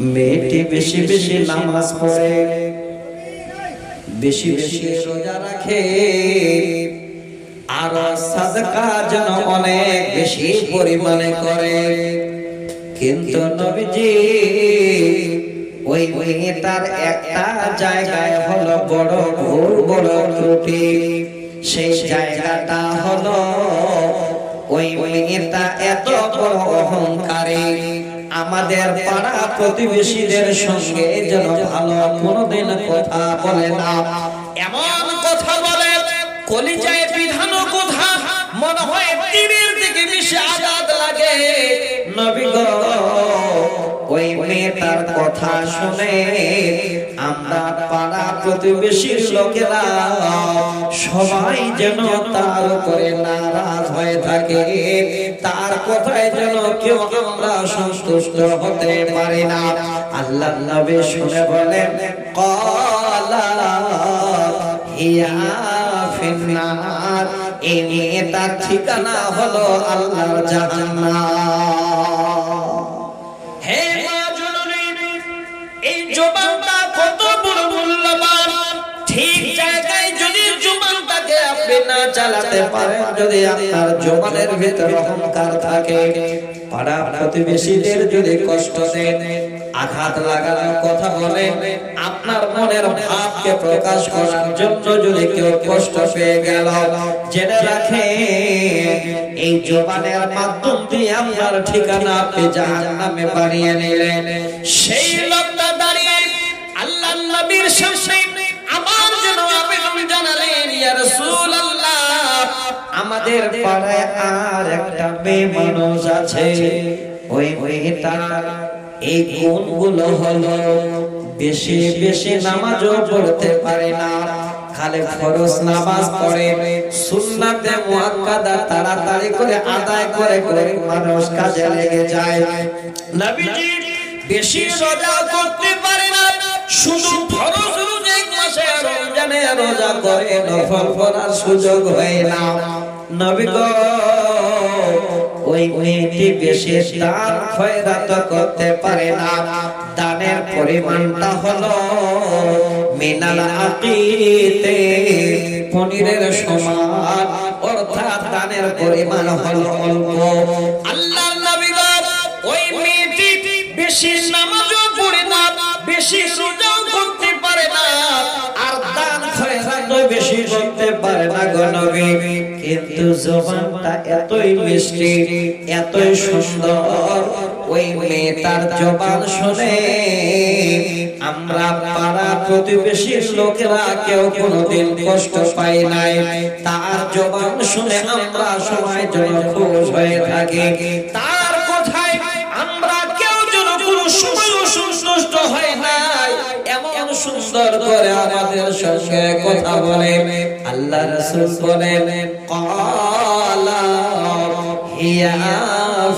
মেয়েটি বেশি বেশি নামাজ পড়ে, বেশি বেশি রোজা রাখে, আর সাদকা যেন অনেক বেশি পরিমাণে করে। কিন্তু নবীজি ওই মেয়েটার একটা জায়গায় হলো বড় ভুল, বড় ত্রুটি। সেই জায়গাটা হলো ওই মেয়েটা এত বড় অহংকারী, আমাদের পাড়া প্রতিবেশীদের সঙ্গে যেন ভালো কোনোদিন কথা বলে না। এমন কথা বলে কলিজায় বিধানো কথা, মনে হয় তীরের দিকে বেশি আঘাত লাগে। নবী গো, ওই মেয়েটার কথা শুনে আমরা পাড়া প্রতিবেশীর লোকেরা সবাই যেন তার উপরে নারাজ হয়ে থাকে। তার কথায় যেন কেউ আমরা সন্তুষ্ট হতে পারি না। আল্লাহ নবী শুনে বলেন, ক্বালা হিয়া ফিন্নার, এই মেয়েটার ঠিকানা হলো আল্লাহর জাহান্নাম। হে মা জননী, এই জবানটা কত বড় মূল্যবান। ঠিক জায়গায় যদি জবানটাকে আপনি না চালাতে পারেন, যদি আপনার জবানের ভিতর অহংকার থাকে, পাড়া প্রতিবেশীদের যদি কষ্ট দেন, আঘাত লাগানোর কথা বলে, আপনার মনের ভাবকে প্রকাশ করার জন্য যদি কেউ কষ্ট পেয়ে গেল, জেনে রাখেন এই জবানের মাধ্যম দিয়ে আপনার ঠিকানা আপনি জাহান্নামে বানিয়ে নিলেন। সেই লোকটা দাঁড়িয়ে আল্লাহ নবীর সামনে আমার জন্য আবেদন জানালেন, ইয়া রাসূলুল্লাহ, আমাদের পাড়ায় আর একটা মেয়ে মানুষ আছে, ওই মেয়েটার এই গুণগুলো হলো বেশি বেশি নামাজও পড়তে পারে না, খালি ফরজ নামাজ পড়ে, সুন্নাতে মুআক্কাদা তাড়াতাড়ি করে আদায় করে করে মানুষ কাজে লেগে যায়। নবীজি বেশি রোজা করতে পারে না, শুধু ফরজ রোজা এক মাসে রমজানে রোজা করে, নফল পড়ার সুযোগ হয় না। নবী গো, ওই মেয়েটি বেশি দান খয়রাত করতে পারে না, দানের পরিমাণটা হলো মিনাল আকিতে পনিরের সমান, অর্থাৎ দানের পরিমাণ হলো অল্প। আল্লাহ নবী গো, ওই মেয়েটি বেশি নামাজও পড়ে না, বেশি রোজাও করতে পারে না, আর দান খয়রাত বেশি করতে পারে না গো নবী, কিন্তু জবানটা এতই মিষ্টি, এতই সুন্দর। ওই মেয়েটার জবান শুনে আমরা পাড়া প্রতিবেশীর লোকেরা কেউ কোনোদিন কষ্ট পাই নাই, তার জবান শুনে আমরা সবাই যেন খুশ হয়ে থাকি। তার কথায় আমরা কেউ যেন কোনো সময় অসন্তুষ্ট হয় নাই, এমন সুন্দর করে আমাদের সঙ্গে কথা বলে। আল্লাহ রাসূল বলেন, ক্বালা হিয়া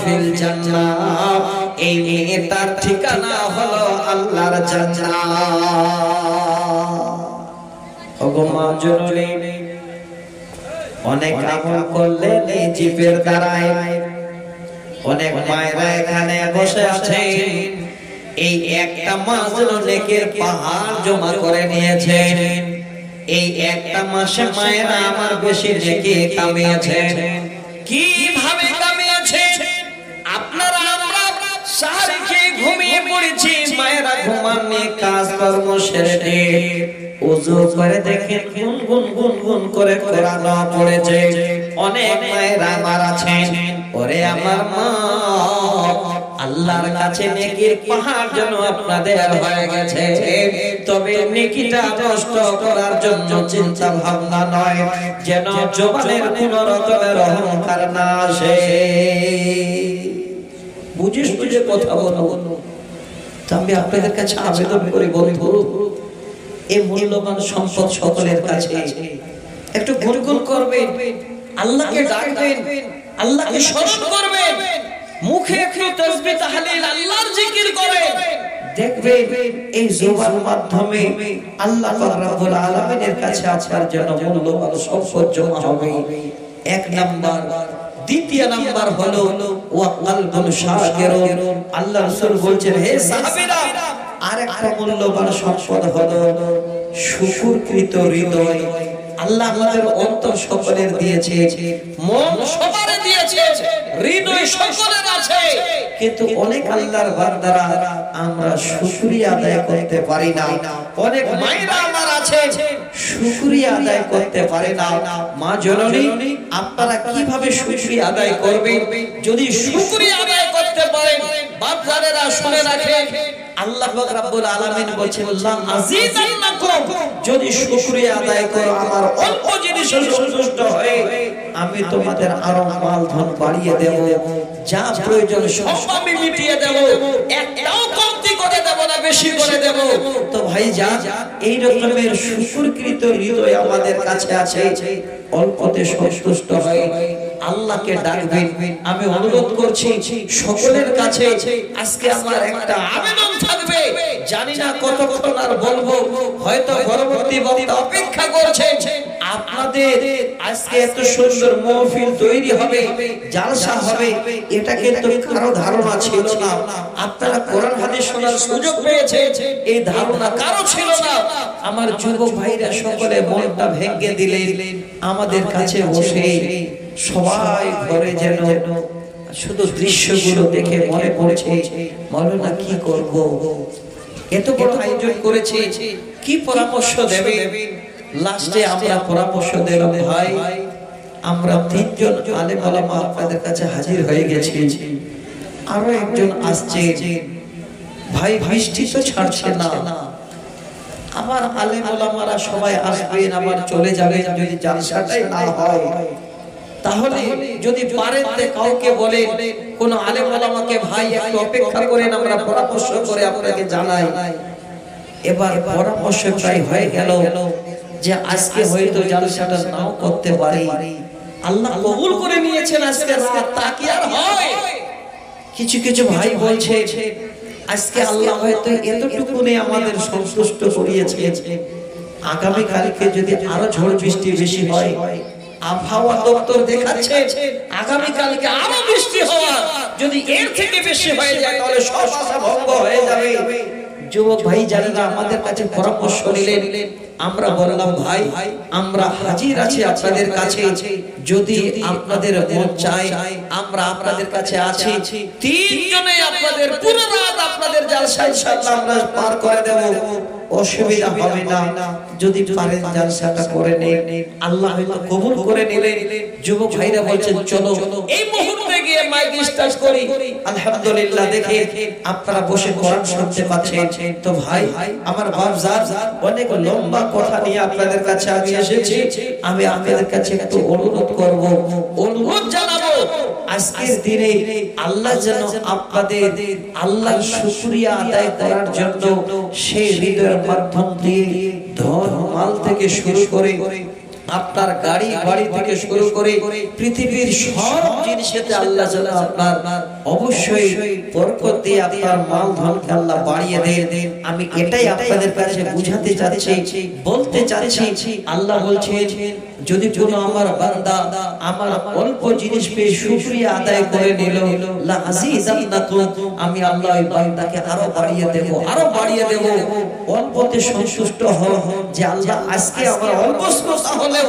ফিল জান্নাহ, এই মেয়েটার ঠিকানা হলো আল্লাহর জান্নাত। ওগো মা জননী, অনেক আমল করলে এই জিভের দ্বারায়, অনেক মায়েরা এখানে বসে আছে, এই একটা মাস নেকের পাহাড় জমা করে নিয়েছেন। এই একটা মাসে মায়েরা আমার বেশি নেকি কামিয়েছেন। কিভাবে কামিয়েছেন? আপনারা আমরা সাহারি খেয়ে ঘুমিয়ে পড়েছি, মায়েরা ঘুমাননি, কাজ কর্ম সেরে ওযু করে দেখেন গুনগুন গুনগুন করে কোরআন পড়েছে। অনেক মায়েরা আমার আছেন, ওরে আমার মা, আল্লাহর কাছে নেকির পাহাড় যেন আপনাদের হয়ে গেছে, তবে নেকিটা নষ্ট করার জন্য চিন্তা ভাবনা নয়, যেন জবানের কোন রকমের অহংকার না আসে। বুঝিস বুঝে কথা বলো। আমি আপনাদের কাছে আবেদন করি বন্ধু, এই মূল্যবান সম্পদ সকলের কাছে একটু গুনগুন করবেন, আল্লাহকে ডাকবেন, আল্লাহকে স্মরণ করবেন, মুখে একটু তাসবিহ তাহলিল আল্লাহর জিকির করেন, দেখবেন এই জবান মাধ্যমে আল্লাহ পাক রব্বুল আলামিনের কাছে আপনার জন্য মূল্যবান সম্পদ জমা হবে। এক নাম্বার। দ্বিতীয় নাম্বার হলো ওয়া কলবুন শাকিরুন। আল্লাহ রাসূল বলছেন, হে সাহাবীরা, আর একটা মূল্যবান সম্পদ হলো শুকরকৃত হৃদয়। আল্লাহ আমাদের অন্তর সকলের দিয়েছে, মন সবার দিয়েছে, হৃদয় সকলের আছে, কিন্তু অনেক আল্লাহর বান্দারা আমরা শুকরিয়া আদায় করতে পারি না। অনেক মায়েরা আমার আছে শুকরিয়া আদায় করতে পারে না। মা জননী, আপনারা কিভাবে শুকরিয়া আদায় করবেন? যদি শুকরিয়া আদায় করতে পারেন, বাপজানেরা শুনে রাখেন, আল্লাহ পাক রব্বুল আলামিন বলেছেন লা আযীদান্নাকুম, যদি শুকরিয়া আদায় করো আমার অল্প জিনিসে সন্তুষ্ট হয়ে আমি তোমাদের আরো মাল ধন বাড়িয়ে দেব, যা প্রয়োজন সব আমি মিটিয়ে দেব, একটাও কমতি করে দেব না, বেশি করে দেব। তো ভাই যা এই রকমের শুকরকৃত হৃদয় আমাদের কাছে আছে, অল্পতে সন্তুষ্ট হয়ে আল্লাহকে ডাকবেন। আমি অনুরোধ করছি সকলের কাছে, আজকে আমার একটা আবেদন থাকবে, জানি না কতক্ষণ আর বলবো, হয়তো পরবর্তী বক্তা অপেক্ষা করছেন। আপনাদের আজকে এত সুন্দর মাহফিল তৈরি হবে, জালসা হবে, এটা কিন্তু কারো ধারণা ছিল না। আপনারা কোরআন হাদিস শোনার সুযোগ পেয়েছেন, এই ধারণা কারো ছিল না। আমার যুবক ভাইরা সকলে মনটা ভেঙে দিলেন, আমাদের কাছে বসে সবাই ঘরে যেন শুধু দৃশ্যগুলো দেখে মনে পড়ছে মাওলানা কি করব, এত বড় আয়োজন করেছে, কি পরামর্শ দেবে? লাস্টে আমরা পরামর্শ দিলাম, ভাই আমরা তিনজন আলেম ওলামা আপনাদের কাছে হাজির হয়ে গেছি, আরো একজন আসছে, ভাই বৃষ্টি তো ছাড়ছে না, আমার আলেম ওলামারা সবাই আসবেন আবার চলে যাবেন, যদি জালসাটাই না হয় তাহলে যদি পারেন কাউকে বলে কোন আলেম ওলামাকে, ভাই একটু অপেক্ষা করেন, আমরা পরামর্শ করে আপনাকে জানাই। এবার পরামর্শ প্রায় হয়ে গেল যে আজকে হয়তো জালসাটা নাও করতে পারি, আল্লাহ কবুল করে নিয়েছেন আজকে রাত, তা কি আর হয়? কিছু কিছু ভাই বলছে আজকে আল্লাহ হয়তো এতটুকুনি আমাদের সন্তুষ্ট করিয়েছে, আগামী কালকে যদি আরো ঝড় বৃষ্টি বেশি হয়, আবহাওয়া দপ্তর দেখাচ্ছে আগামী কালকে আরো বৃষ্টি হওয়া, যদি এর থেকে বেশি হয়ে যায় তাহলে সব আশা ভঙ্গ হয়ে যাবে। যুবক ভাই যারা আমাদের কাছে পরামর্শ নিলেন, আমরা বললাম ভাই আমরা হাজির আছি আপনাদের কাছে, যদি আপনাদের মন চায় আমরা আপনাদের কাছে আছি, তিনজনে আপনাদের পুরো রাত আপনাদের জালসা ইনশাআল্লাহ আমরা পার করে দেব, অসুবিধা হবে না। যদি পারেন জালসাটা করে নেন, আল্লাহ হয়তো কবুল করে নিলেন। যুবক ভাইরা বলছেন চলো এই মুহূর্তে গিয়ে মাইক স্টার্ট করি। আলহামদুলিল্লাহ, দেখে আপনারা বসে কোরআন শুনতে পাচ্ছেন। তো ভাই আমার বাপজান, অনেক লম্বা কথা নিয়ে আপনাদের কাছে আমি এসেছি, আমি আপনাদের কাছে একটু অনুরোধ করব, অনুরোধ জানাবো, আজকের দিনে আল্লাহ যেন আপনাদের আল্লাহর শুকরিয়া আদায় করার জন্য সেই হৃদয়ের মাধ্যম দিয়ে ধন মাল থেকে শুরু করে আপনার গাড়ি বাড়ি থেকে শুরু করে পৃথিবীর সব জিনিসেতে আল্লাহ যেন আপনার অবশ্যই বরকত দিয়ে আপনার মাল ধনকে আল্লাহ বাড়িয়ে দেন। আমি এটাই আপনাদের কাছে বুঝাতে চাচ্ছি, বলতে চাচ্ছি। আল্লাহ বলছেন যদি কোনো আমার বান্দা আমার অল্প জিনিস পেয়ে শুকরিয়া আদায় করে নিল, লা আযীদান্নাকুম, আমি আল্লাহ ওই বান্দাকে আরো বাড়িয়ে দেব, আরো বাড়িয়ে দেব। অল্পতে সন্তুষ্ট হও যে আল্লাহ আজকে আমরা অল্প হলেও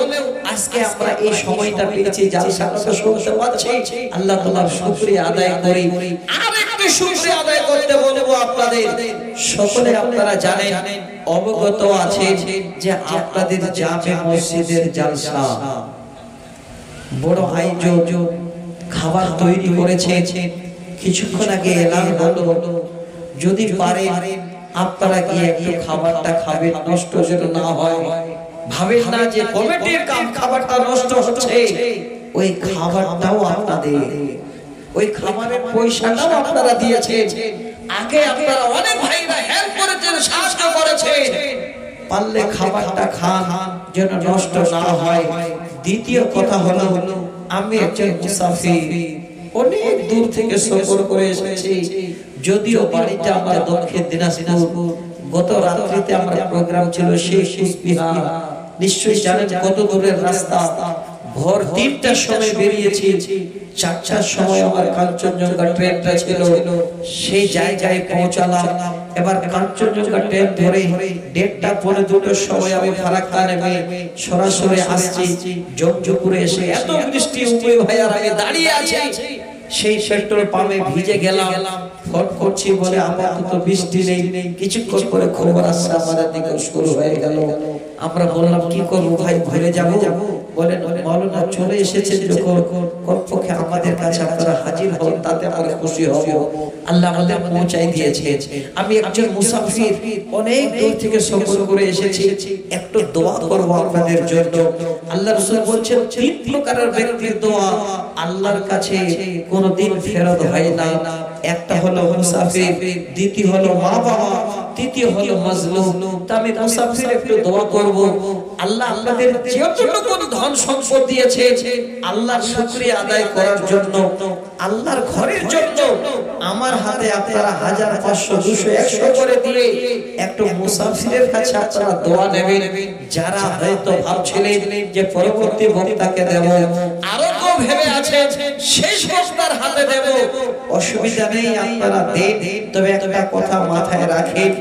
আজকে আমরা এই সময়টা পেয়েছি, জালসাটা শুনতে পাচ্ছি, আল্লাহ তাআলার শুকরিয়া আদায় করি। আর একটু শুকরিয়া আদায় করতে বলবো আপনাদের, সকলে আপনারা জানেন, অবগত আছেন যে আপনাদের জামে মসজিদের জালসা বড় আয়োজন, খাবার তৈরি করেছে, কিছুক্ষণ আগে এলান হলো, যদি পারেন আপনারা গিয়ে একটু খাবারটা খাবেন, নষ্ট যেন না হয়। ভাবেন না যে কমিটির কাম খাবারটা নষ্ট হচ্ছে, ওই খাবারটাও আপনাদের, ওই খাবারের পয়সাটাও আপনারা দিয়েছেন। আগে আপনারা অনেক ভাইরা হেল্প করেছেন, সাহায্য করেছেন, পারলে খাবারটা খান যেন নষ্ট না হয়। দ্বিতীয় কথা হলো, আমি একজন মুসাফির, অনেক দূর থেকে সফর করে এসেছি, যদিও বাড়িটা আমার দক্ষিণ দিনাজপুর। গত রাত্রিতে আমার প্রোগ্রাম ছিল শেখ কুচবিহার, নিশ্চয়ই জানেন কত দূরের রাস্তা। ভোর ৩টার সময় বেরিয়েছি, ৪টার সময় আমার কাঞ্চনজঙ্ঘা ট্রেনটা ছিল, সেই জায়গায় পৌঁছালাম। এবার কাঞ্চনজঙ্ঘা ট্রেন ধরে 1:30 পৌনে 2টার সময় আমি ফারাক্কা নেমে সরাসরি আসছি জমজপুরে। এসে এত বৃষ্টি উঠে ভাই আর আমি দাঁড়িয়ে আছি সেই পেট্রোল পাম্পে ভিজে গেলাম। ফোন করছি বলে আপাতত বৃষ্টি নেই, কিছুক্ষণ পরে খবর আসছে আমাদের দিকে শুরু হয়ে গেল। আমরা বললাম কি করব ভাই, ঘুরে যাব? বলেন মাওলানা চলে এসেছে যখন কমপক্ষে আমাদের কাছে আপনারা হাজির হন, তাতে আমরা খুশি হব। আল্লাহ আমাদের পৌঁছাই দিয়েছে। আমি একজন মুসাফির, অনেক দূর থেকে সফর করে এসেছি, একটু দোয়া করব আপনাদের জন্য। আল্লাহ রাসূল বলছেন 3 প্রকারের ব্যক্তির দোয়া আল্লাহর কাছে কোনদিন ফেরত হয় না। একটা হলো মুসাফির, দ্বিতীয় হলো মা বাবা, তৃতীয় হলো মাজলুম। আমি মুসাফির একটু দোয়া করব, আল্লাহ আপনাদের যতটুকু ধন সম্পদ দিয়েছে আল্লাহর শুকরিয়া আদায় করার জন্য, আল্লাহর ঘরের জন্য আমার হাতে আপনারা 1000, 500, 200, 100 করে দিয়ে একটু মুসাফিরের কাছে আপনারা দোয়া নেবেন। যারা হয়তো ভাবছিলেন যে পরবর্তী বক্তাকে দেব, আরো তো ভেবে আছে শেষ বক্তার হাতে দেব, অসুবিধা নেই, আপনারা দেন। তবে একটা কথা মাথায় রাখেন,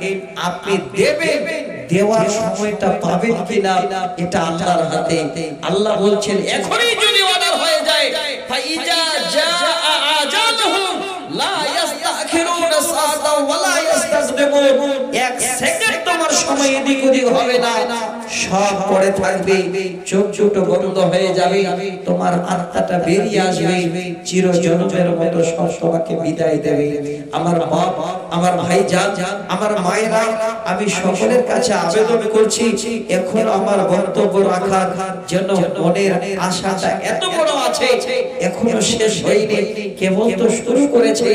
আপনি দেবেন, দেওয়ার সময়টা পাবেন কিনা এটা আল্লাহর হাতে। আল্লাহ বলছেন এখনই যদি অর্ডার হয়ে যায়, ফাইজা জাআ আজালুহুম লা ইস্তাখিরুনা সাআতাও ওয়া লা ইস্তাকদিমুন। এক সেকেন্ড তোমার সময় এদিক ওদিক হবে না, সব পড়ে থাকবে, চোখ দুটো বন্ধ হয়ে যাবে, তোমার আত্মাটা বেরিয়ে আসবে, চিরজন্মের মতো সব তোমাকে বিদায় দেবে। আমার বাপ, আমার ভাইজান, আমার মায়েরা, আমি সকলের কাছে আবেদন করছি, এখন আমার বক্তব্য রাখার জন্য মনের আশাটা এত বড় আছে, এখনো শেষ হয়নি, কেবল তো শুরু করেছে।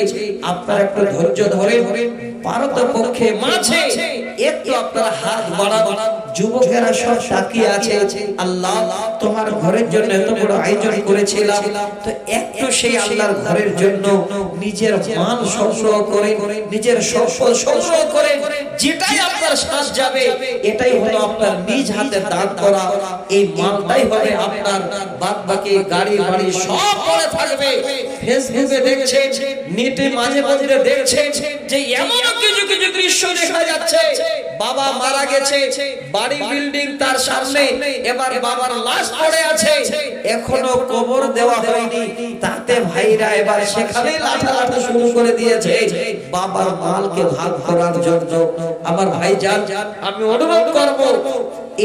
আপনারা একটু ধৈর্য ধরে পারতপক্ষে মাঝে একটু আপনারা হাত বাড়ান। যুবকেরা সব তাকিয়ে আছে, আল্লাহ তোমার ঘরের জন্য এত বড় আয়োজন করেছিলাম, তো একটু সেই আল্লাহর ঘরের জন্য নিজের মাল সংগ্রহ করে, নিজের সম্পদ সংগ্রহ করে, যেটাই আপনার শ্বাস যাবে এটাই হলো আপনার নিজ হাতে দান করা। এই মালটাই হবে আপনার, বাদ বাকি গাড়ি বাড়ি সব পড়ে থাকবে। ফেসবুকে দেখছেন, নেটে মাঝে মাঝে দেখছেন যে এমন কিছু কিছু দৃশ্য দেখা যাচ্ছে, বাবা মারা গেছে, বাড়ি বিল্ডিং তার সামনে, এবার বাবার লাশ পড়ে আছে, এখনো কবর দেওয়া হয়নি, তাতে ভাইরা এবার সেখানে লাঠালাঠি শুরু করে দিয়েছে বাবার মালকে ভাগ করার জন্য। আমার ভাইজান, আমি অনুরোধ করব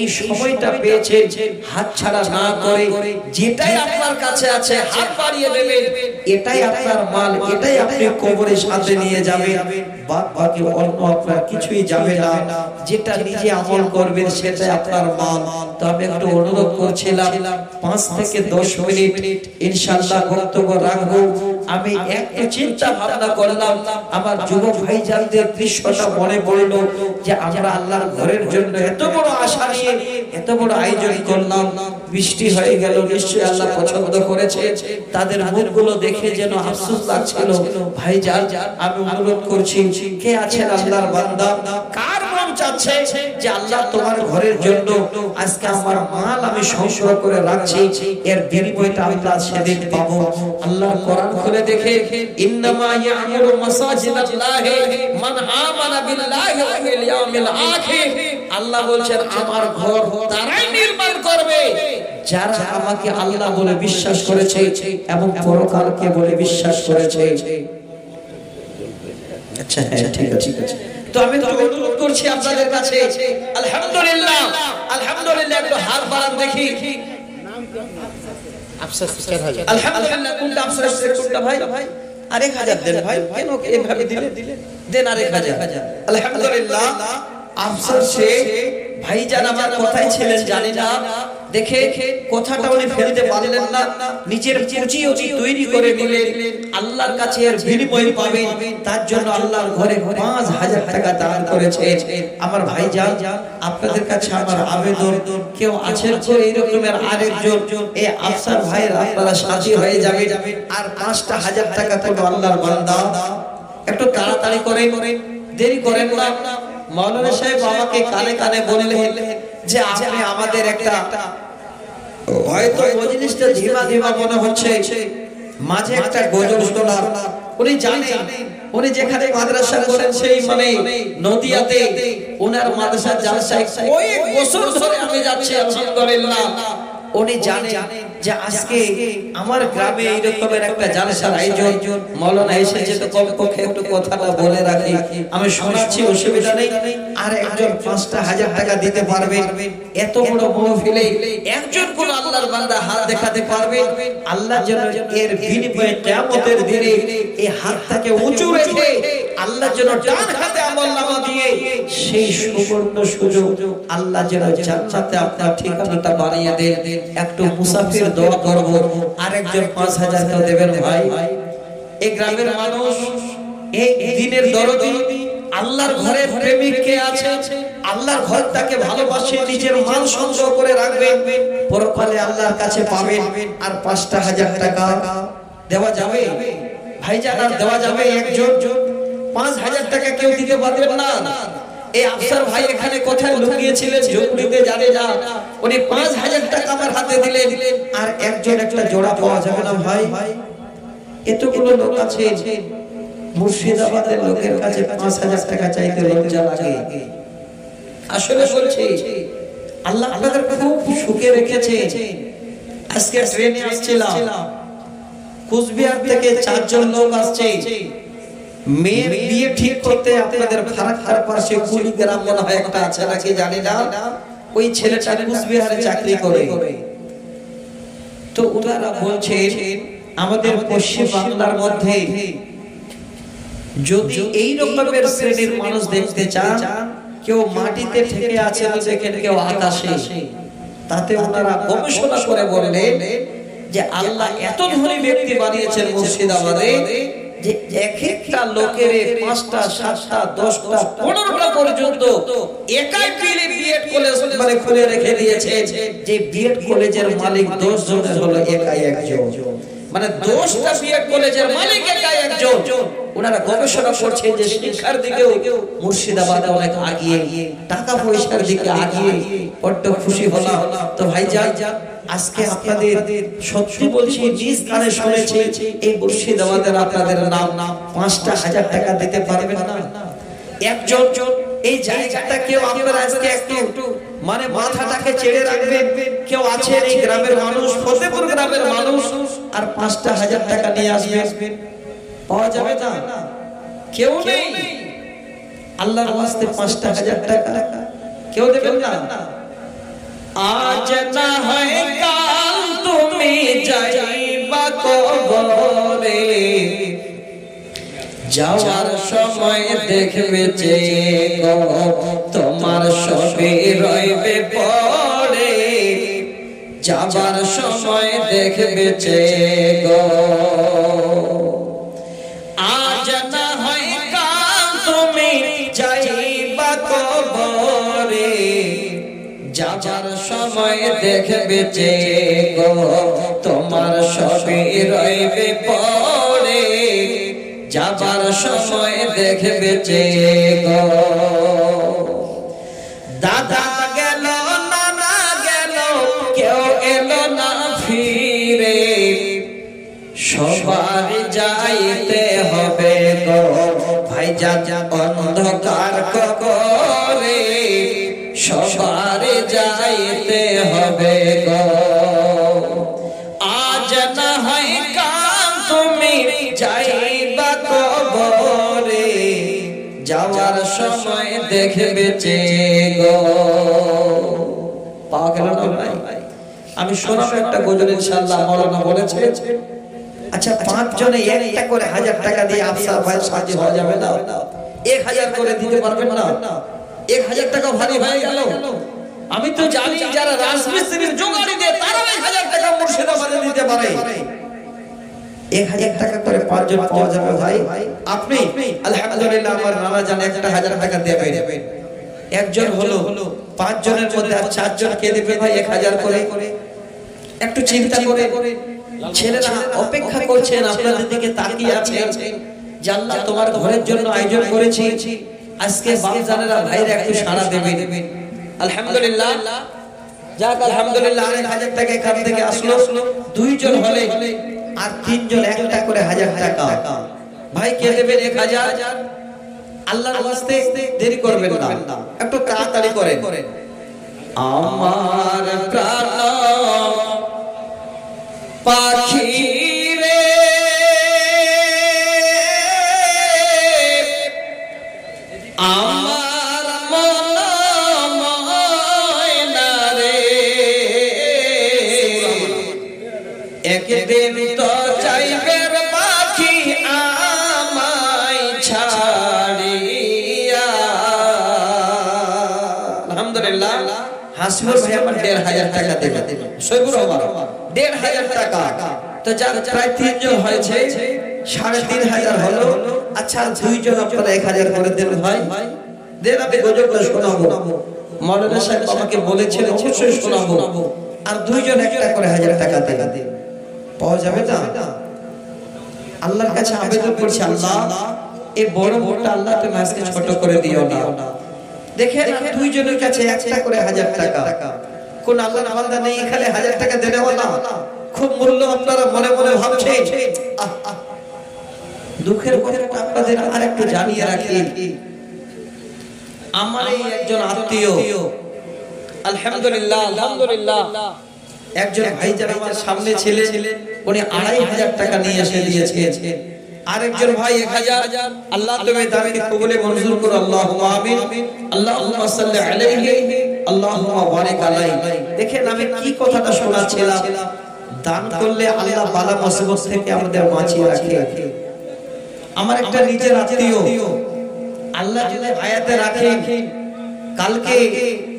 এই সময়টা পেয়েছেন, হাত ছাড়া না করে যেটাই আপনার কাছে আছে হাত বাড়িয়ে দেবেন, এটাই আপনার মাল, এটাই আপনি কবরের সাথে নিয়ে যাবেন, বাদ বাকি অন্য আপনার কিছুই যাবে না। যেটা নিজে আমল করবেন সেটাই আপনার মাল। তো আমি একটু অনুরোধ করছিলাম 5 থেকে 10 মিনিট ইনশাআল্লাহ বক্তব্য রাখবো। আমি একটু চিন্তা ভাবনা করলাম, আমার যুবক ভাইজানদের দৃশ্যটা মনে পড়লো যে আমরা আল্লাহর ঘরের জন্য এত বড় আশা নিয়ে এত বড় আয়োজন করলাম, বৃষ্টি হয়ে গেল, নিশ্চয়ই আল্লাহ পছন্দ করেছে। তাদের মুখগুলো দেখে যেন আফসোস লাগছিল। ভাইজান, আমি অনুরোধ করছি, কে আছেন আল্লাহর বান্দা, কার মন চাচ্ছে যে আল্লাহ তোমার ঘরের জন্য আজকে আমার মাল আমি সংগ্রহ করে রাখছি, এর বিনিময়টা আমরা সেদিন পাবো। আল্লাহর কোরআন খুলে দেখে, ইন্নামা ইয়ামুরু মাসাজিদাল্লাহি মান আমানা বিল্লাহি ওয়া বিল ইয়াউমিল আখির। আল্লাহ বলছেন আমার ঘর তারাই নির্মাণ করবে যারা আমাকে আল্লাহ বলে বিশ্বাস করেছে এবং পরকালকে বলে বিশ্বাস করেছে। আচ্ছা, হ্যাঁ, ঠিক আছে। তো আমি তো অনুরোধ করছি আপনাদের কাছে, আলহামদুলিল্লাহ, আলহামদুলিল্লাহ, একটু হাত বাড়ান দেখি। আলহামদুলিল্লাহ, কোনটা আফসোস, কোনটা ভাই? আর 1000 দেন ভাই, কেন এইভাবে দিলেন? দেন আর 1000। আলহামদুলিল্লাহ, আফসোস সে ভাইজান আমার কোথায় ছিলেন জানি না, দেখে কথাটা উনি ফেলতে পারলেন না, নিজের পুঁজি তৈরি করে নিলেন, আল্লাহর কাছে এর বিনিময় পাবেন, তার জন্য আল্লাহর ঘরে 5000 টাকা দান করেছে। আমার ভাইজান, আপনাদের কাছে আমার আবেদন, কেউ আছেন তো এইরকমের আরেকজন, এই আফসার ভাই আপনারা সাথী হয়ে যাবেন, আর 5000 টাকা তো আল্লাহর বান্দা একটু তাড়াতাড়ি করে, দেরি করেন না। মাওলানা সাহেব আমাকে কানে কানে বললেন যে আপনি আমাদের একটা, হয়তো মজলিসটা ধীমা ধীমা মনে হচ্ছে, মাঝে একটা গজল শোনার উনি জানেন, উনি যেখানে মাদ্রাসা করেন সেই মানে নদিয়াতে ওনার মাদ্রাসা জালসায় কয়েক বছর ধরে আমি যাচ্ছি আলহামদুলিল্লাহ। উনি জানেন যে আজকে আমার গ্রামে এই রকমের একটা জালসার আয়োজন, মাওলানা এসেছে তো কমপক্ষে একটু কথাটা বলে রাখি, আমি শোনাচ্ছি, অসুবিধা নেই। আর একজন ৫,০০০ টাকা দিতে পারবেন, এত বড় মাহফিলে একজন কোন আল্লাহর বান্দা হাত দেখাতে পারবে, আল্লাহ যেন এর বিনিময়ে কিয়ামতের দিনে এই হাতটাকে উঁচু রেখে আল্লাহ যেন ডান হাতে আমলনামা দিয়ে সেই সুবর্ণ সুযোগ আল্লাহ যেন জান্নাতে আপনার ঠিকানাটা বানিয়ে দেন। একটু মুসাফির দোয়া করব, আরেকজন ৫,০০০ টাকা দেবেন ভাই। এই গ্রামের মানুষ, এই দিনের দরদি, আল্লাহর ঘরে প্রেমিক কে আছে, আল্লাহর ঘরটাকে ভালোবাসে, নিজের মান সংগ্রহ করে রাখবেন, পরকালে আল্লাহর কাছে পাবেন। আর ৫,০০০ টাকা দেওয়া যাবে ভাইজান, আর দেওয়া যাবে একজন ৫,০০০ টাকা কেউ দিতে পারবেন না। এই আফসার ভাই এখানে কোথায় লুকিয়েছিলেন ঝুপড়িতে জানে না, উনি ৫,০০০ টাকা আমার হাতে দিলেন, আর একজন একটা জোড়া পাওয়া যাবে না ভাই। এতগুলো লোক আছে, মুর্শিদাবাদের লোকের কাছে ৫,০০০ টাকা চাইতে লজ্জা লাগে। আসলে বলছি আল্লাহ আপনাদের খুব সুখে রেখেছে। আজকে ট্রেনে আসছিলাম, কুচবিহার থেকে ৪ জন লোক আসছে মেয়ের বিয়ে ঠিক করতে। আপনাদের ফারাক্কার পাশে কুড়িগ্রাম মনে হয় একটা আছে নাকি জানি না, ওই ছেলেটা কুচবিহারে চাকরি করে। তো ওনারা বলছেন আমাদের পশ্চিম বাংলার মধ্যে যদি এই রকমের শ্রেণীর মানুষ দেখতে চান, কেউ মাটিতে ঠেকে আছে দেখেন, কেউ আকাশে, তাতে ওনারা গবেষণা করে বললেন যে আল্লাহ এত ধনী ব্যক্তি বানিয়েছেন মুর্শিদাবাদে যে এক একটা লোকের ৫টা ৭টা ১০টা ১৫টা পর্যন্ত একাই মিলে বিএড কলেজ মানে খুলে রেখে দিয়েছে। যে বিএড কলেজের মালিক ১০ জনের হলো একাই একজন, মানে ১০টা বিএড কলেজের মালিক একাই একজন। ওনারা গবেষণা করছেন যে শিক্ষার দিকেও মুর্শিদাবাদে অনেক আগিয়ে, টাকা পয়সার দিকে আগিয়ে, বড্ড খুশি হলাম। তো ভাইজান আজকে আপনাদের সত্যি বলছি, নিজ কানে শুনেছি এই মুর্শিদাবাদের আপনাদের নাম ৫,০০০ টাকা দিতে পারবেন না একজন। এই জায়গাটা কেউ আপনারা আজকে একটু মানে মাথাটাকে চেড়ে রাখবেন। কেউ আছেন এই গ্রামের মানুষ, ফতেপুর গ্রামের মানুষ, আর ৫,০০০ টাকা নিয়ে আসবেন, পাওয়া যাবে না, কেউ নেই। আল্লাহর ওয়াস্তে ৫,০০০ টাকা কেউ দেবেন না। আজ না হয় কাল তুমি যাইবা কবরে, যাওয়ার সময় দেখবে যে গো তোমার সবই রইবে পড়ে, যাবার সময় দেখবে যে গো। আজ না হয় কাল তুমি যাইবা কবরে, যাবার সময় দেখবে যে গো তোমার সবই রইবে পড়ে, যাবার সময় দেখবে যে গো। দাদা গেল, নানা গেল, কেউ এলো না ফিরে, সবার যাইতে হবে গো ভাইজান অন্ধকার করে, সবার যাইতে হবে গো। আজ না হয় কাল তুমি যাইবা কবরে, যাওয়ার সময় দেখবে যে গো। পাওয়া গেল না ভাই? আমি শোনাবো একটা গজল ইনশাআল্লাহ, মাওলানা বলেছে। আচ্ছা ৫ জনে একটা করে ১০০০ টাকা দিয়ে আফসার ভাই সাহায্য হয়ে যাবে না? ১০০০ করে দিতে পারবেন না? ১০০০ টাকা ভারী হয়ে গেল। আমি তো জানি যারা রাজমিস্ত্রির জোগাড়ি দেয় তারা ১০০০ টাকা মুর্শিদাবাদে দিতে পারে। ১০০০ টাকা করে ৫ জন পাওয়া যাবে ভাই। আপনি আলহামদুলিল্লাহ আমার নানা জান একটা ১০০০ টাকা দেবেন। একজন হলো ৫ জনের মধ্যে আর ৪ জন কে দেবে ভাই ১০০০ করে? একটু চিন্তা করে, ছেলেরা অপেক্ষা করছেন, আপনাদের দিকে তাকিয়ে আছেন যে আল্লাহ তোমার ঘরের জন্য আয়োজন করেছি, আজকে বাপজানেরা ভাইরা একটু সাড়া দেবেন। আলহামদুলিল্লাহ, যাক আলহামদুলিল্লাহ, ১০০০ টাকা এখান থেকে আসলো। ২ জন হলে আর তিনজন একটা করে 1000 টাকা। ভাই কে দেবেন 1000? আল্লাহর ওয়াস্তে দেরি করবেন না, একটু তাড়াতাড়ি করেন। আমার প্রাণ পাখি রে আমার মন ময়না রে, একদিন তো চাইবে পাখি আমায় ছাড়িয়া। আলহামদুলিল্লাহ, হাসিবুর ভাই আমার 1500 টাকা দেবেন, সৈবুর আমার 1500 টাকা। তো যার প্রায় 3 জন হয়েছে, 3500 হলো। আচ্ছা 2 জন আপনারা 1000 করে দেন ভাই, দেন। আমি গজবটা শোনাবো, মাওলানা সাহেব আমাকে বলেছেন অবশ্যই শোনাবো। আর 2 জন একটা করে 1000 টাকা দেন, পাওয়া যাবে না? আল্লাহর কাছে আবেদন করছি, আল্লাহ এই বড় ভোটটা আল্লাহ তুমি আজকে ছোট করে দিও না। দেখেন 2 জনের কাছে একটা করে 1000 টাকা। কোন আল্লাহর বান্দা নেই এখানে 1000 টাকা দেনেওয়ালা? খুব মূল্য আপনারা মনে মনে ভাবছেন। দুঃখের কথাটা আপনাদের আরেকটু জানিয়ে রাখি, আমার এই একজন আত্মীয়, আলহামদুলিল্লাহ একজন ভাইজান আমার সামনে ছিলেন, উনি 2500 টাকা নিয়ে এসে দিয়েছেন। আরেকজন ভাই 1000। আল্লাহ তুমি দানকে কবুলে মঞ্জুর করো, আল্লাহুম্মা আমিন। আল্লাহুম্মা সাল্লি আলাইহি, আল্লাহুম্মা বারিক আলাইহি। দেখেন আমি কি কথাটা শোনাচ্ছিলাম, দান করলে আল্লাহ বালা মুসিবত থেকে আমাদের বাঁচিয়ে রাখে। আমার একটা নিজের আত্মীয়, আল্লাহ যদি হায়াতে রাখে, কালকে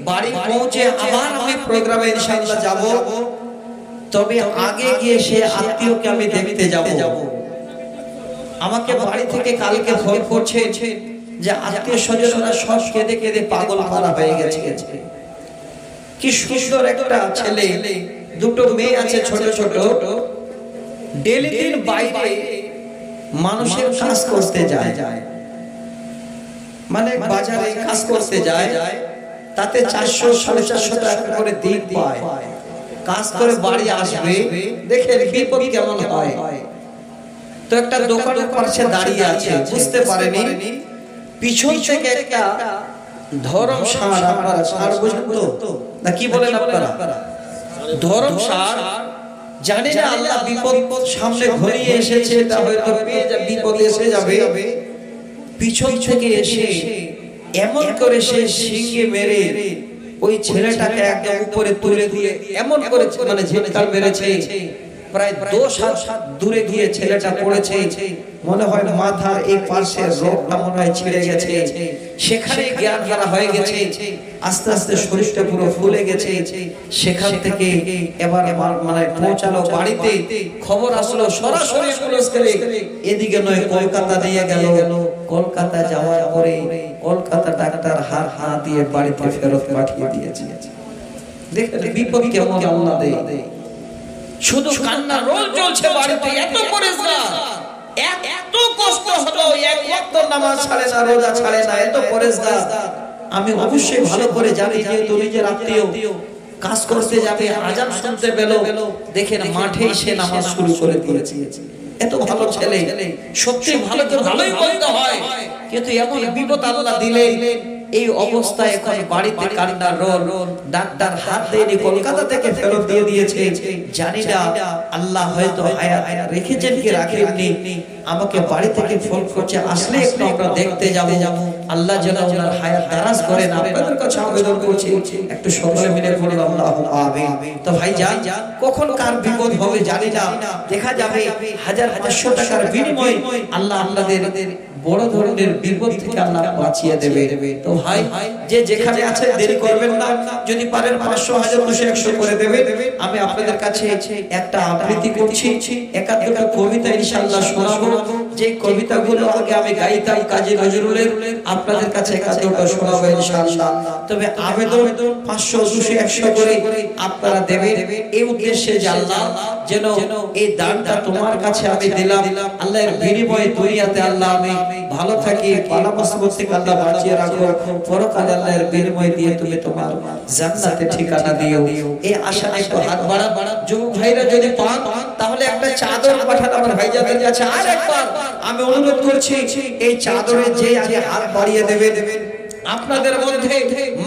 বাড়ি পৌঁছে আবার আমি প্রোগ্রামে ইনশাআল্লাহ যাব। তবে আগে গিয়ে সে আত্মীয়কে আমি দেখতে যাব। আমাকে বাড়ি থেকে কালকে ফোন করছে যে আত্মীয় স্বজনরা সব কেঁদে কেঁদে পাগল করা হয়ে গেছে। কি সুন্দর একটা ছেলে, 2টো মেয়ে আছে ছোট ছোট, ডেলি দিন বাইরে মানুষের কাজ করতে যায়, মানে বাজারে কাজ করতে যায়, তাতে 400-450 টাকা করে দিন পায়। কাজ করে বাড়ি আসবে, দেখে বিপদ কেমন হয়। তো একটা দোকানের পাশে দাঁড়িয়ে আছে, বুঝতে পারেনি পিছন থেকে একটা ধরম ষাঁড়, আপনারা ষাঁড় বুঝেন তো না কি বলেন আপনারা? ধরম ষাঁড়, জানে না আল্লাহ বিপদ সামনে ঘনিয়ে এসেছে, এটা হয়তো পেয়ে যাবে, বিপদ এসে যাবে। পিছন থেকে এসে এমন করে সে শিঙে মেরে ওই ছেলেটাকে একদম উপরে তুলে দিয়ে এমন করে মানে ঝিটকার মেরেছে, প্রায় 10 হাত দূরে গিয়ে ছেলেটা পড়েছে। মনে হয় মাথার এই পাশের রোগটা মনে হয় ছিঁড়ে গেছে, সেখানে জ্ঞান হারা হয়ে গেছে। আস্তে আস্তে শরীরটা পুরো ফুলে গেছে। সেখান থেকে এবার মানে পৌঁছালো বাড়িতে, খবর আসলো সরাসরি পুলিশ করে এদিকে নয় কলকাতা নিয়ে গেল। কলকাতা যাওয়ার পরে কলকাতা ডাক্তার হা দিয়ে বাড়িতে ফেরত পাঠিয়ে দিয়েছে। দেখেন বিপদ কেমন আল্লাহ দেয়। শুধু কান্না রোল চলছে বাড়িতে, এত পরেশগার, এত কষ্ট হলো, এক ওয়াক্ত নামাজ ছাড়ে না, রোজা ছাড়ে না, এত পরেশগার। আমি অবশ্যই ভালো করে জানি, যেহেতু নিজের আত্মীয়, কাজ করতে যাবে, আজান শুনতে পেল, দেখেন মাঠে এসে নামাজ শুরু করে দিয়েছে। এত ভালো ছেলে, সত্যি ভালোকে ভালোই বলতে হয়, কিন্তু এমন বিপদ আল্লাহ দিলেন। এই অবস্থায় এখন বাড়িতে কান্নার রোল, ডাক্তার হাত দেয়নি, কলকাতা থেকে ফেরত দিয়ে দিয়েছে। জানি না আল্লাহ হয়তো হায়াত রেখেছেন কি রাখেননি। আমাকে বাড়ি থেকে ফোন করছে, আসলে একটু আমরা দেখতে যাব। আল্লাহ যেন ওনার হায়াত দারাজ করেন, আপনাদের কাছে আবেদন করছি একটু সকলে মিলে বলুন আল্লাহুম্মা আমিন। তো ভাই যান, কখন কার বিপদ হবে জানি না, দেখা যাবে 1000-500 টাকার বিনিময়ে আল্লাহ আপনাদের বড় ধরনের বিপদ থেকে আল্লাহ বাঁচিয়ে দেবে। তো ভাই যে যেখানে আছেন দেরি করবেন না, যদি পারেন 500, 1000, 200, 100 করে দেবে। আমি আপনাদের কাছে একটা আবৃত্তি করছি, একাধিক কবিতা ইনশাআল্লাহ শোনাবো। যে কবিতাগুলো আগে আমি গাইতাম কাজী নজরুলের, আপনাদের কাছে একটা দুটো শোনাবো ইনশাআল্লাহ। তবে আবেদন 500 200 100 করে আপনারা দেবেন এই উদ্দেশ্যে যে আল্লাহ যেন এই দানটা তোমার কাছে আমি দিলাম, আল্লাহর বিনিময়ে দুনিয়াতে আল্লাহ আমি ভালো থাকি, ভালো মুসিবত থেকে আল্লাহ বাঁচিয়ে রাখো, পরকালে আল্লাহর বিনিময়ে দিয়ে তুমি তোমার জান্নাতে ঠিকানা দিও। এই আশা একটু হাত বাড়া। যুবক ভাইরা যদি পান তাহলে একটা চাদর পাঠান আমার ভাইজাদের কাছে। আর একবার আমি অনুরোধ করছি এই চাদরে যে আগে হাত বাড়িয়ে দেবেন আপনাদের মধ্যে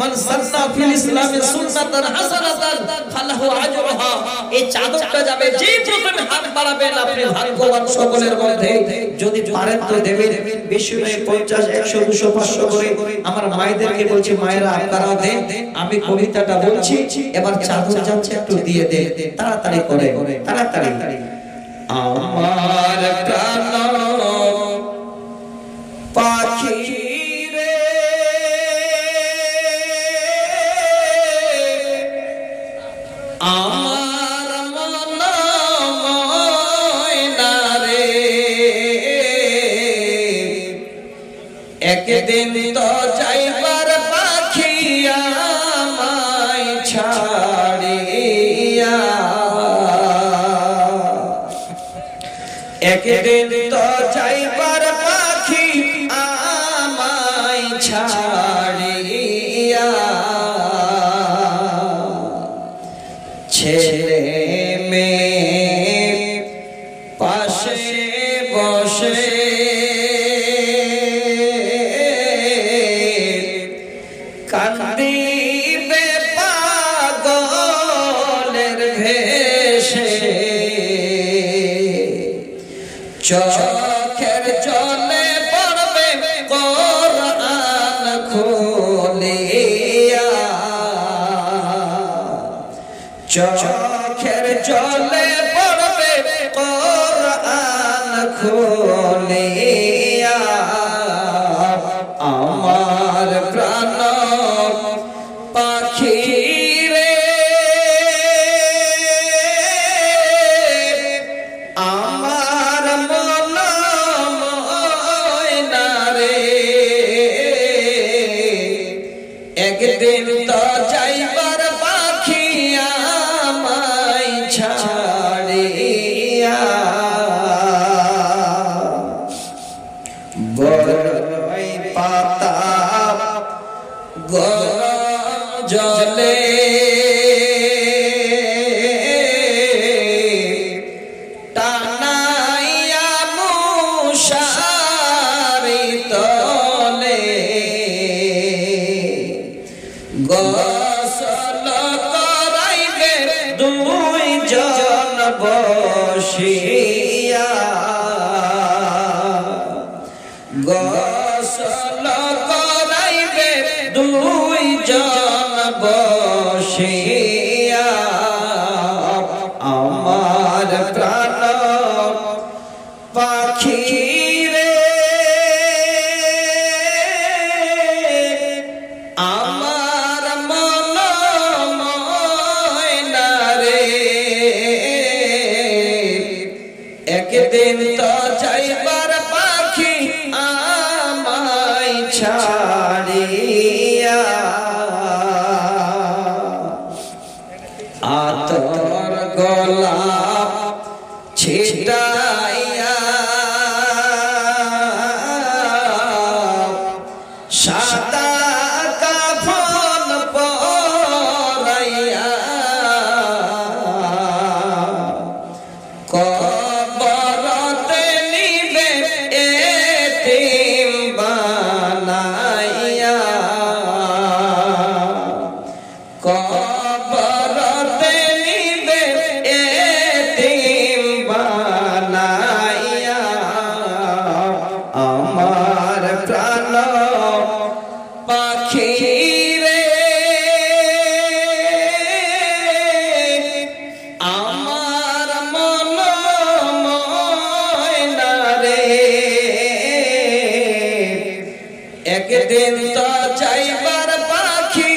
মান সান্না ফিল ইসলামে সুন্নাতান হাসানাতান ফালাহু আজরুহা, এই চাদরটা যাবে যে প্রথমে হাত বাড়াবেন আপনি ভাগ্যবান সকলের মধ্যে। যদি পারেন তো দেবেন, বেশি নয় 50 100 200 500 করে। আমার মায়েদেরকে বলছি মায়েরা আপনারাও দেন, আমি কবিতাটা বলছি এবার চাদর যাচ্ছে একটু দিয়ে দে, তাড়াতাড়ি করে তাড়াতাড়ি। আমার প্রাণ পাখি আমার মন ময়না রে, একদিন তো যাইবার পাখি আমায় ছাড়িয়া, একদিন তো যাইবার পাখি আমায় ছাড়িয়া, ছেলে মেয়ে পাশে বসে কান্দিবে পাগলের ভেসে, চোখের জলে পড়বে কোরআন খুলিয়া, চোখের জলে পড়বে কোরআন খুলিয়া, আমার প্রাণ পাখি রে, আমার মন ময়না রে, একদিন তো যাইবার পাখি আমায় ছাড়িয়া, বড়ই পাতা গরম জলে টানাইয়া মশারি তলে, গোসল করাইবে দুইজন বসিয়া, গোসল করাইবে দুইজন বসিয়া, আমার প্রাণ পাখি রে, আমার মন ময়না রে, একদিন তো যাইবার পাখি আমায় ছাড়িয়া, আতর গোলাপ ছিটাইয়া সাদা কাফন পরাইয়া, কবরতে নিবে এতিম বানাইয়া, কবরতে নিবে এতিম বানাইয়া, আমার প্রাণ পাখি রে, আমার মন ময়না রে, একদিন তো যাইবার পাখি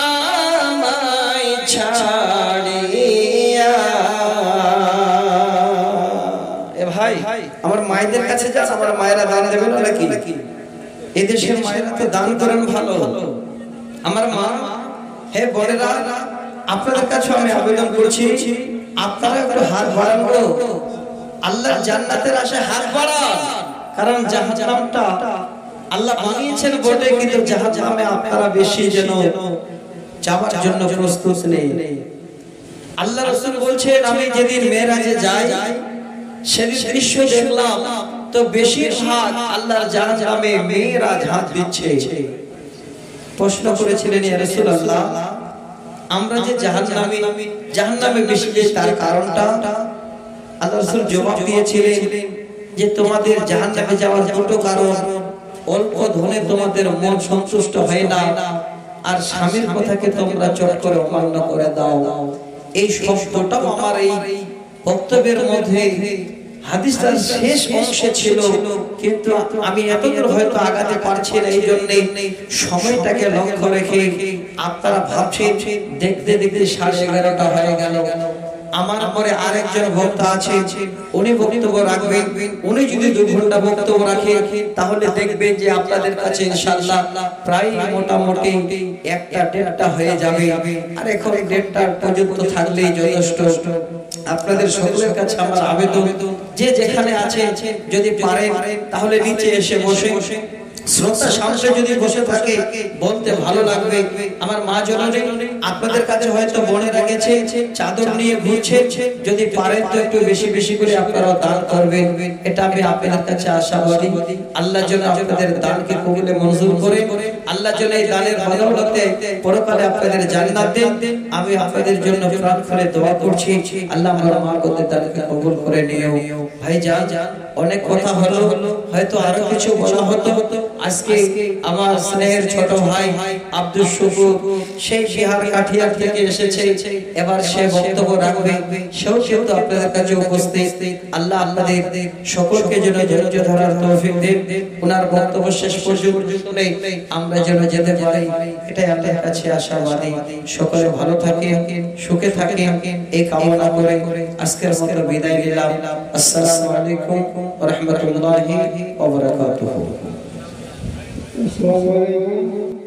আমায় ছাড়িয়া। এ ভাই আমার মায়েদের কাছে যান, আমার মায়েরা দান দেবে না নাকি? এদেশের মায়েরা তো দান করেন ভালো। আমার মা, হে বোনেরা, আপনাদের কাছে আমি আবেদন করছি, আপনারা একটু হাত বাড়ান গো, আল্লাহর জান্নাতের আশায় হাত বাড়ান। কারণ জাহান্নামটা আল্লাহ বানিয়েছেন বটে, কিন্তু জাহান্নামে আপনারা বেশি যেন যাওয়ার জন্য প্রস্তুত নেই। আল্লাহ রাসূল বলছেন, আমি যেদিন মেরাজে যাই সেদিন দৃশ্য দেখলাম তো বেশিরভাগ আল্লাহর জাহান্নামে মেয়েরা ঝাঁপ দিচ্ছে। প্রশ্ন করেছিলেন, ইয়া রাসূলুল্লাহ, আমরা যে জাহান্নামে বেশি যাই তার কারণটা? আল্লাহ রাসূল জবাব দিয়েছিলেন যে তোমাদের জাহান্নামে যাওয়ার দুটো কারণ। অল্প ধনে তোমাদের মন সন্তুষ্ট হয় না, আর স্বামীর কথাকে তোমরা চট করে অমান্য করে দাও। এই শব্দটাও আমার এই বক্তব্যের মধ্যে হাদিসটার শেষ অংশে ছিল, কিন্তু আমি এতদূর হয়তো আগাতে পারছি না। এই জন্য সময়টাকে লক্ষ্য রেখে আপনারা ভাবছেন দেখতে দেখতে 11:30 হয়ে গেল। আমার পরে আরেকজন বক্তা আছে, উনি বক্তব্য রাখবেন। উনি যদি 2 ঘন্টা বক্তব্য রাখেন তাহলে দেখবেন যে আপনাদের কাছে ইনশাআল্লাহ প্রায় মোটামুটি 1টা হয়ে যাবে। আর এখন 1:30 পর্যন্ত থাকলেই যথেষ্ট। আপনাদের সকলের কাছে আমার আবেদন, যে যেখানে আছে যদি পারেন তাহলে নিচে এসে বসে শ্রোতা সামনে যদি বসে থাকে বলতে ভালো লাগবে। আমার মা জননী, আপনাদের কাছে হয়তো বোনেরা গেছে চাদর নিয়ে ঘুরছে, যদি পারেন তো একটু বেশি বেশি করে আপনারা দান করবেন। এটা আমি আপনাদের কাছে আশাবাদী। আল্লাহ যেন আপনাদের দানকে কবুলে মঞ্জুর করে, আল্লাহ যেন এই দানের বদৌলতে পরকালে আপনাদের জান্নাত দেন। আমি আপনাদের জন্য প্রাণ খুলে দোয়া করছি, আল্লাহ আমার মা বোনদের দানকে কবুল করে নিও। ভাইজান, অনেক কথা হলো, হয়তো আরো কিছু বলা হতো। আজকে আমার স্নেহের ছোট ভাই আব্দুল শুকুর সেই বিহার কাঠিয়া থেকে এসেছে, এবার সে বক্তব্য রাখবে। সেও কিন্তু আপনাদের কাছে উপস্থিত। আল্লাহ আপনাদের সকলকে যেন ধৈর্য ধরার তৌফিক দেন। ওনার বক্তব্য শেষ পর্যন্ত শুনে আমরা যেন যেতে পারি, এটাই আল্লাহর কাছে আশাবাদী। সকলে ভালো থাকেন, সুখে থাকেন, এই কামনা করে আজকের মতো বিদায় নিলাম। আসসালামু আলাইকুম ওয়া রাহমাতুল্লাহি ওয়া বারাকাতুহু। আসসালামু আলাইকুম।